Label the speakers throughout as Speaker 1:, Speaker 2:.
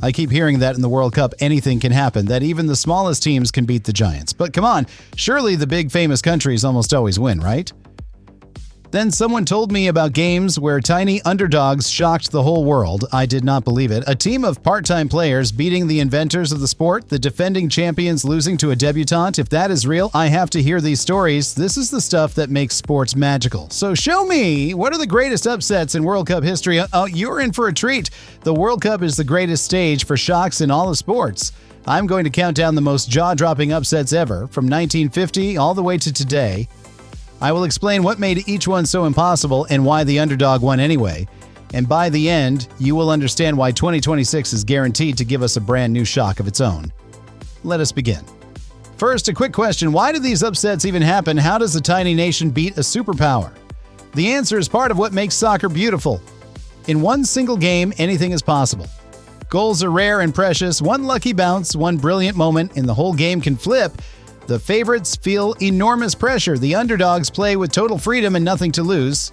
Speaker 1: I keep hearing that in the World Cup anything can happen, that even the smallest teams can beat the giants. But come on, surely the big famous countries almost always win, right? Then someone told me about games where tiny underdogs shocked the whole world. I did not believe it. A team of part-time players beating the inventors of the sport, the defending champions losing to a debutante. If that is real, I have to hear these stories. This is the stuff that makes sports magical. So show me, what are the greatest upsets in World Cup history? Oh, you're in for a treat. The World Cup is the greatest stage for shocks in all of sports. I'm going to count down the most jaw-dropping upsets ever, from 1950 all the way to today. I will explain what made each one so impossible and why the underdog won anyway. And by the end, you will understand why 2026 is guaranteed to give us a brand new shock of its own. Let us begin. First, a quick question. Why do these upsets even happen? How does a tiny nation beat a superpower? The answer is part of what makes soccer beautiful. In one single game, anything is possible. Goals are rare and precious. One lucky bounce, one brilliant moment, and the whole game can flip. The favorites feel enormous pressure. The underdogs play with total freedom and nothing to lose.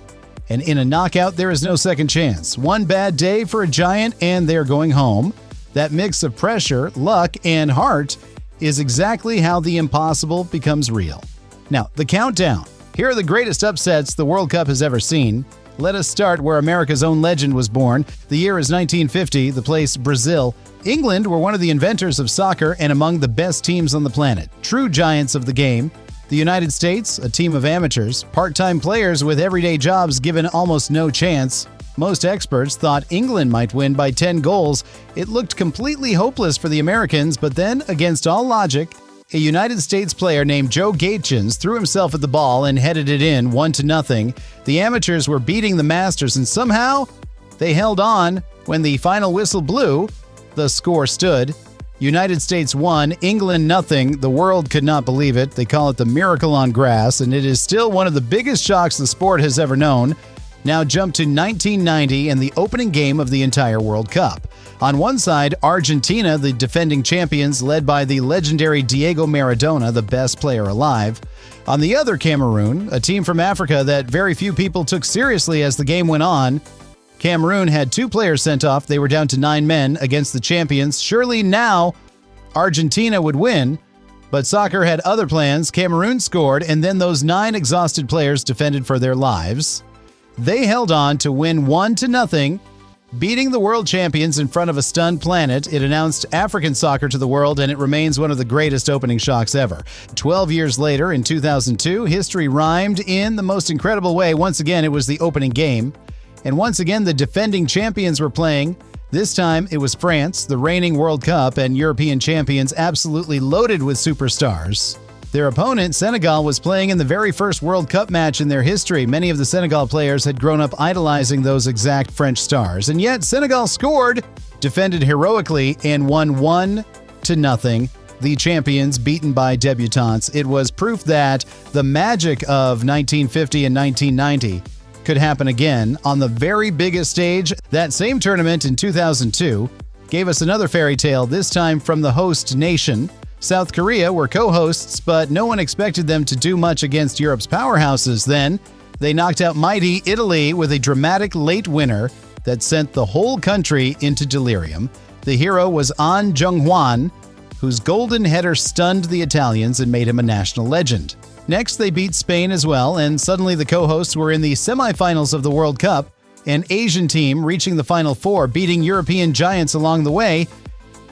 Speaker 1: And in a knockout, there is no second chance. One bad day for a giant and they're going home. That mix of pressure, luck, and heart is exactly how the impossible becomes real. Now, the countdown. Here are the greatest upsets the World Cup has ever seen. Let us start where America's own legend was born. The year is 1950, the place Brazil. England were one of the inventors of soccer and among the best teams on the planet. True giants of the game. The United States, a team of amateurs, part-time players with everyday jobs given almost no chance. Most experts thought England might win by 10 goals. It looked completely hopeless for the Americans, but then, against all logic, a United States player named Joe Gaetjens threw himself at the ball and headed it in 1-0. The amateurs were beating the masters, and somehow they held on. When the final whistle blew, the score stood. United States won, England nothing. The world could not believe it. They call it the miracle on grass, and it is still one of the biggest shocks the sport has ever known. Now jump to 1990 and the opening game of the entire World Cup. On one side, Argentina, the defending champions, led by the legendary Diego Maradona, the best player alive. On the other, Cameroon, a team from Africa that very few people took seriously as the game went on. Cameroon had 2 players sent off. They were down to 9 men against the champions. Surely now Argentina would win, but soccer had other plans. Cameroon scored, and then those 9 exhausted players defended for their lives. They held on to win 1-0, beating the world champions in front of a stunned planet. It announced African soccer to the world, and it remains one of the greatest opening shocks ever. 12 years later, in 2002, history rhymed in the most incredible way. Once again, it was the opening game. And once again, the defending champions were playing. This time, it was France, the reigning World Cup and European champions, absolutely loaded with superstars. Their opponent, Senegal, was playing in the very first World Cup match in their history. Many of the Senegal players had grown up idolizing those exact French stars. And yet, Senegal scored, defended heroically, and won 1-0. The champions beaten by debutants. It was proof that the magic of 1950 and 1990 could happen again on the very biggest stage. That same tournament in 2002 gave us another fairy tale, this time from the host nation. South Korea were co-hosts, but no one expected them to do much against Europe's powerhouses then. They knocked out mighty Italy with a dramatic late winner that sent the whole country into delirium. The hero was Ahn Jung-hwan, whose golden header stunned the Italians and made him a national legend. Next, they beat Spain as well, and suddenly the co-hosts were in the semifinals of the World Cup, an Asian team reaching the Final Four, beating European giants along the way.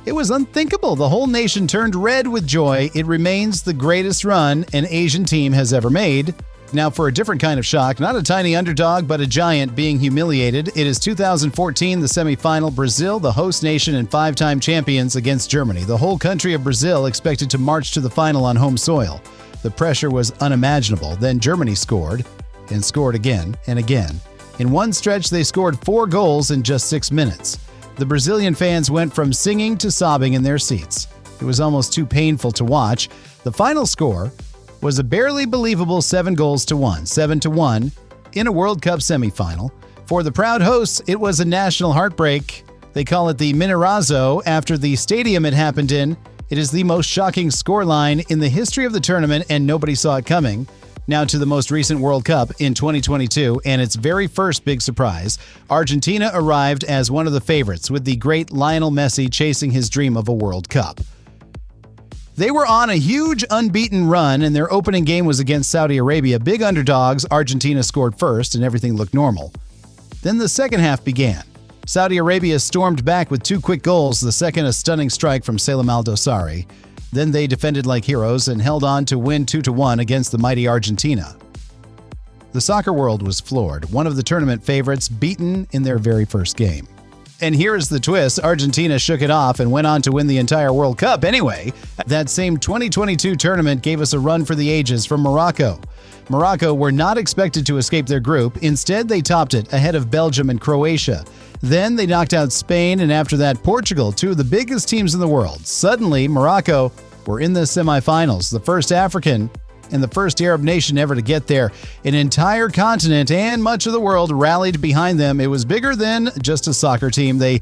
Speaker 1: It was unthinkable. The whole nation turned red with joy. It remains the greatest run an Asian team has ever made. Now for a different kind of shock, not a tiny underdog, but a giant being humiliated. It is 2014, the semifinal. Brazil, the host nation and 5-time champions, against Germany. The whole country of Brazil expected to march to the final on home soil. The pressure was unimaginable. Then Germany scored, and scored again and again. In one stretch, they scored 4 goals in just 6 minutes. The Brazilian fans went from singing to sobbing in their seats. It was almost too painful to watch. The final score was a barely believable 7-1, 7-1, in a World Cup semifinal. For the proud hosts, it was a national heartbreak. They call it the Mineirazo after the stadium it happened in. It is the most shocking scoreline in the history of the tournament, and nobody saw it coming. Now to the most recent World Cup in 2022, and its very first big surprise, Argentina arrived as one of the favorites, with the great Lionel Messi chasing his dream of a World Cup. They were on a huge unbeaten run, and their opening game was against Saudi Arabia. Big underdogs, Argentina scored first, and everything looked normal. Then the second half began. Saudi Arabia stormed back with 2 quick goals, the second a stunning strike from Salem Al-Dawsari. Then they defended like heroes and held on to win 2-1 against the mighty Argentina. The soccer world was floored, one of the tournament favorites beaten in their very first game. And here is the twist, Argentina shook it off and went on to win the entire World Cup anyway. That same 2022 tournament gave us a run for the ages from Morocco. Morocco were not expected to escape their group. Instead, they topped it ahead of Belgium and Croatia. Then they knocked out Spain, and after that, Portugal, 2 of the biggest teams in the world. Suddenly, Morocco were in the semifinals, the first African and the first Arab nation ever to get there. An entire continent and much of the world rallied behind them. It was bigger than just a soccer team. They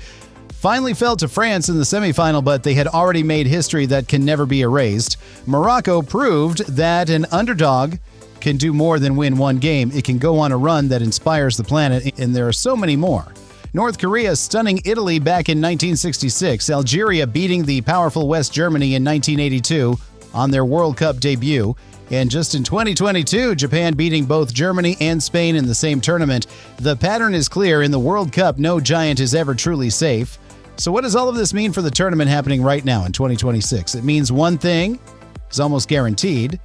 Speaker 1: finally fell to France in the semifinal, but they had already made history that can never be erased. Morocco proved that an underdog can do more than win one game. It can go on a run that inspires the planet, and there are so many more. North Korea stunning Italy back in 1966, Algeria beating the powerful West Germany in 1982 on their World Cup debut, and just in 2022, Japan beating both Germany and Spain in the same tournament. The pattern is clear. In the World Cup, no giant is ever truly safe. So what does all of this mean for the tournament happening right now in 2026? It means one thing is almost guaranteed.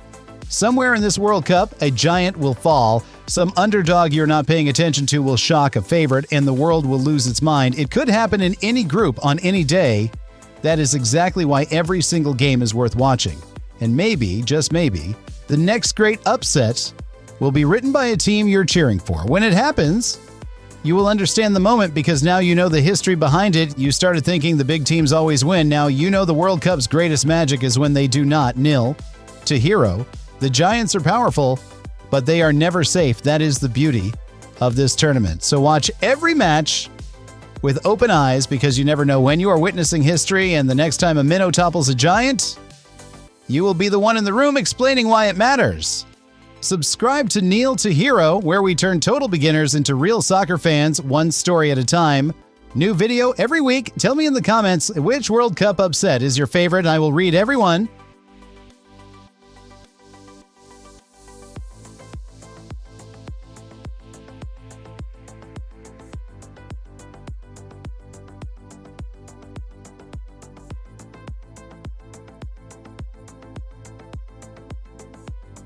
Speaker 1: Somewhere in this World Cup, a giant will fall. Some underdog you're not paying attention to will shock a favorite, and the world will lose its mind. It could happen in any group on any day. That is exactly why every single game is worth watching. And maybe, just maybe, the next great upset will be written by a team you're cheering for. When it happens, you will understand the moment because now you know the history behind it. You started thinking the big teams always win. Now you know the World Cup's greatest magic is when they do not. 0 to hero. The Giants are powerful, but they are never safe. That is the beauty of this tournament. So watch every match with open eyes because you never know when you are witnessing history, and the next time a minnow topples a giant, you will be the one in the room explaining why it matters. Subscribe to Kneel to Hero, where we turn total beginners into real soccer fans, one story at a time. New video every week. Tell me in the comments which World Cup upset is your favorite. I will read everyone